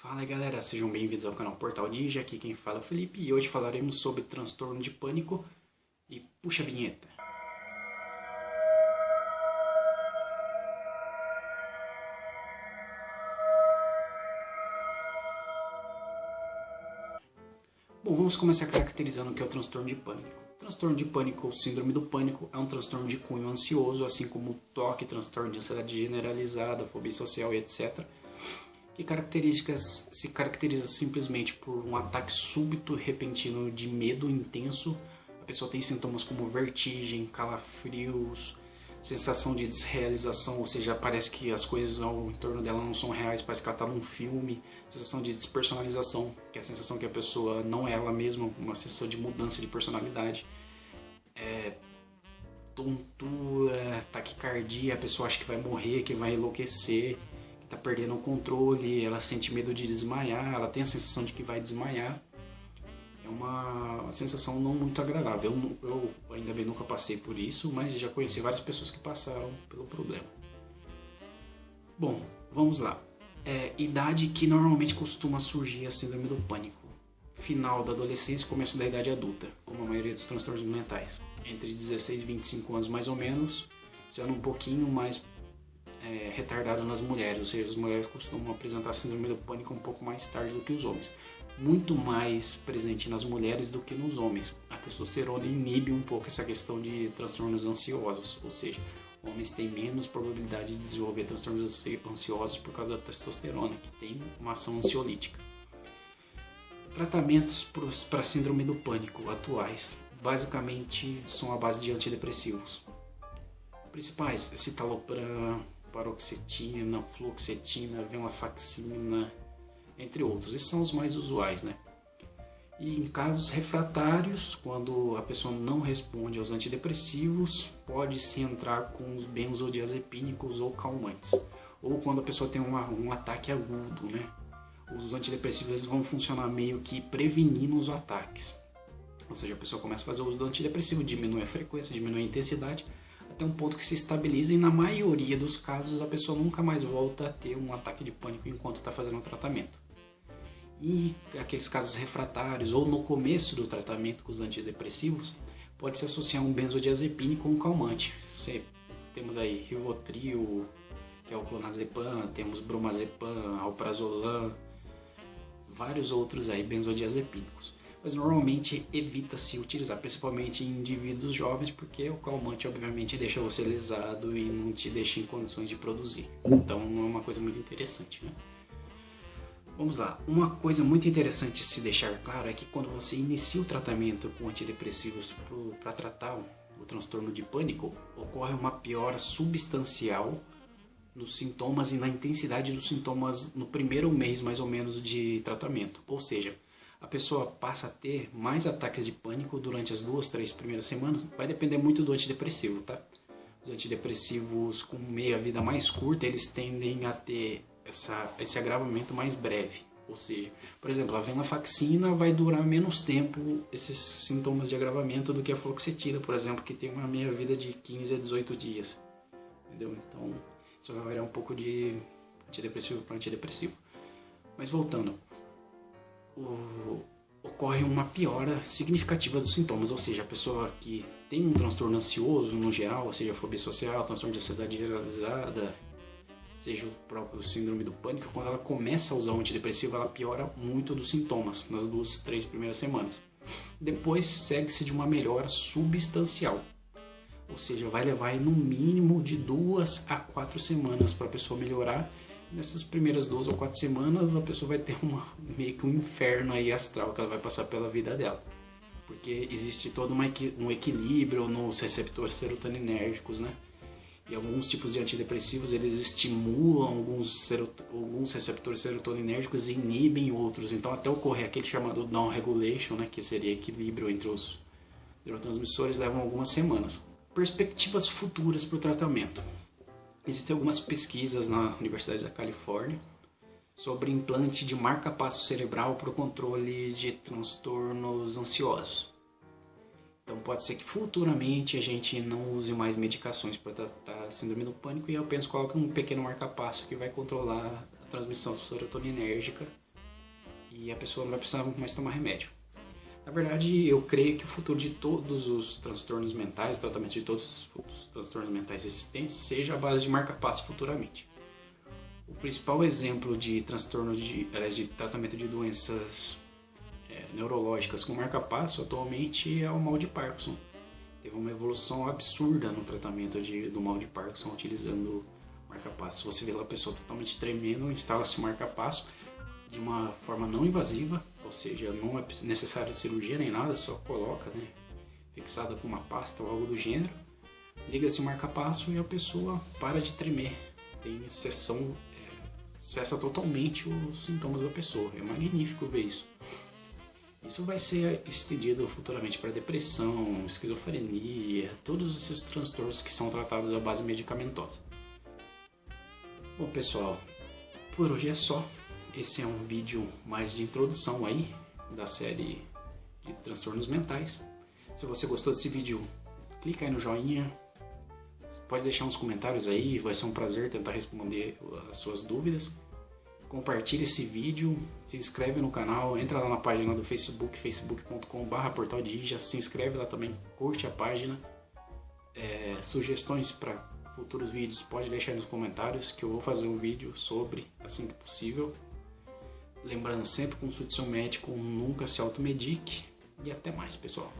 Fala aí galera, sejam bem-vindos ao canal Portal Digi, aqui quem fala é o Felipe e hoje falaremos sobre transtorno de pânico e puxa a vinheta. Bom, vamos começar caracterizando o que é o transtorno de pânico. O transtorno de pânico ou síndrome do pânico é um transtorno de cunho ansioso, assim como o TOC, transtorno de ansiedade generalizada, fobia social e etc., que se caracteriza simplesmente por um ataque súbito e repentino de medo intenso. A pessoa tem sintomas como vertigem, calafrios, sensação de desrealização, ou seja, parece que as coisas ao entorno dela não são reais, parece que ela está num filme. Sensação de despersonalização, que é a sensação que a pessoa não é ela mesma, uma sensação de mudança de personalidade. Tontura, taquicardia, a pessoa acha que vai morrer, que vai enlouquecer, está perdendo o controle, ela sente medo de desmaiar, ela tem a sensação de que vai desmaiar. É uma sensação não muito agradável. Eu ainda bem nunca passei por isso, mas já conheci várias pessoas que passaram pelo problema. Bom, vamos lá. Idade que normalmente costuma surgir a síndrome do pânico. Final da adolescência e começo da idade adulta, como a maioria dos transtornos mentais. Entre 16 e 25 anos mais ou menos, sendo um pouquinho mais retardado nas mulheres, ou seja, as mulheres costumam apresentar a síndrome do pânico um pouco mais tarde do que os homens. Muito mais presente nas mulheres do que nos homens. A testosterona inibe um pouco essa questão de transtornos ansiosos, ou seja, homens têm menos probabilidade de desenvolver transtornos ansiosos por causa da testosterona, que tem uma ação ansiolítica. Tratamentos para a síndrome do pânico atuais, basicamente, são à base de antidepressivos. Principais: citalopram, paroxetina, fluoxetina, venlafaxina, entre outros. Esses são os mais usuais, né? E em casos refratários, quando a pessoa não responde aos antidepressivos, pode-se entrar com os benzodiazepínicos ou calmantes. Ou quando a pessoa tem um ataque agudo, né? Os antidepressivos vão funcionar meio que prevenindo os ataques. Ou seja, a pessoa começa a fazer o uso do antidepressivo, diminui a frequência, diminui a intensidade, até um ponto que se estabiliza, e na maioria dos casos a pessoa nunca mais volta a ter um ataque de pânico enquanto está fazendo o tratamento. E aqueles casos refratários ou no começo do tratamento com os antidepressivos, pode se associar um benzodiazepínico ou um calmante. Temos aí Rivotril, que é o clonazepam, temos bromazepam, alprazolam, vários outros aí benzodiazepínicos. Mas normalmente evita-se utilizar, principalmente em indivíduos jovens, porque o calmante obviamente deixa você lesado e não te deixa em condições de produzir. Então não é uma coisa muito interessante, né? Vamos lá. Uma coisa muito interessante de se deixar claro é que quando você inicia o tratamento com antidepressivos para tratar o transtorno de pânico, ocorre uma piora substancial nos sintomas e na intensidade dos sintomas no primeiro mês mais ou menos de tratamento. Ou seja, a pessoa passa a ter mais ataques de pânico durante as 2-3 primeiras semanas. Vai depender muito do antidepressivo, tá? Os antidepressivos com meia-vida mais curta, eles tendem a ter esse agravamento mais breve. Ou seja, por exemplo, a venlafaxina vai durar menos tempo esses sintomas de agravamento do que a fluoxetina, por exemplo, que tem uma meia-vida de 15 a 18 dias. Entendeu? Então, isso vai variar um pouco de antidepressivo para antidepressivo. Mas voltando, ocorre uma piora significativa dos sintomas, ou seja, a pessoa que tem um transtorno ansioso no geral, ou seja, fobia social, transtorno de ansiedade generalizada, seja o próprio síndrome do pânico, quando ela começa a usar o antidepressivo, ela piora muito dos sintomas nas 2-3 primeiras semanas. Depois segue-se de uma melhora substancial, ou seja, vai levar no mínimo de 2 a 4 semanas para a pessoa melhorar. Nessas primeiras 2 ou 4 semanas a pessoa vai ter meio que um inferno aí astral que ela vai passar pela vida dela, porque existe todo um equilíbrio nos receptores serotoninérgicos, né? E alguns tipos de antidepressivos eles estimulam alguns receptores serotoninérgicos e inibem outros, então até ocorrer aquele chamado down regulation, né, que seria equilíbrio entre os neurotransmissores, levam algumas semanas. Perspectivas futuras para o tratamento. Existem algumas pesquisas na Universidade da Califórnia sobre implante de marca-passo cerebral para o controle de transtornos ansiosos. Então pode ser que futuramente a gente não use mais medicações para tratar a síndrome do pânico e apenas coloque um pequeno marca-passo que vai controlar a transmissão serotoninérgica e a pessoa não vai precisar mais tomar remédio. Na verdade, eu creio que o futuro de todos os transtornos mentais, o tratamento de todos os transtornos mentais existentes, seja a base de marca-passo futuramente. O principal exemplo de transtorno de tratamento de doenças neurológicas com marca-passo atualmente é o mal de Parkinson. Teve uma evolução absurda no tratamento do mal de Parkinson utilizando marca-passo. Você vê lá a pessoa totalmente tremendo, instala-se o marca-passo de uma forma não invasiva, ou seja, não é necessário cirurgia nem nada, só coloca, fixada com uma pasta ou algo do gênero, liga-se o marca-passo e a pessoa para de tremer. Tem cessa totalmente os sintomas da pessoa. É magnífico ver isso. Isso vai ser estendido futuramente para depressão, esquizofrenia, todos esses transtornos que são tratados à base medicamentosa. Bom, pessoal, por hoje é só. Esse é um vídeo mais de introdução aí da série de transtornos mentais. Se você gostou desse vídeo, clica aí no joinha. Pode deixar uns comentários aí, vai ser um prazer tentar responder as suas dúvidas. Compartilhe esse vídeo, se inscreve no canal, entra lá na página do Facebook, facebook.com/portaldija, se inscreve lá também, curte a página. Sugestões para futuros vídeos pode deixar aí nos comentários que eu vou fazer um vídeo sobre assim que possível. Lembrando sempre, consulte seu médico, nunca se automedique e até mais, pessoal.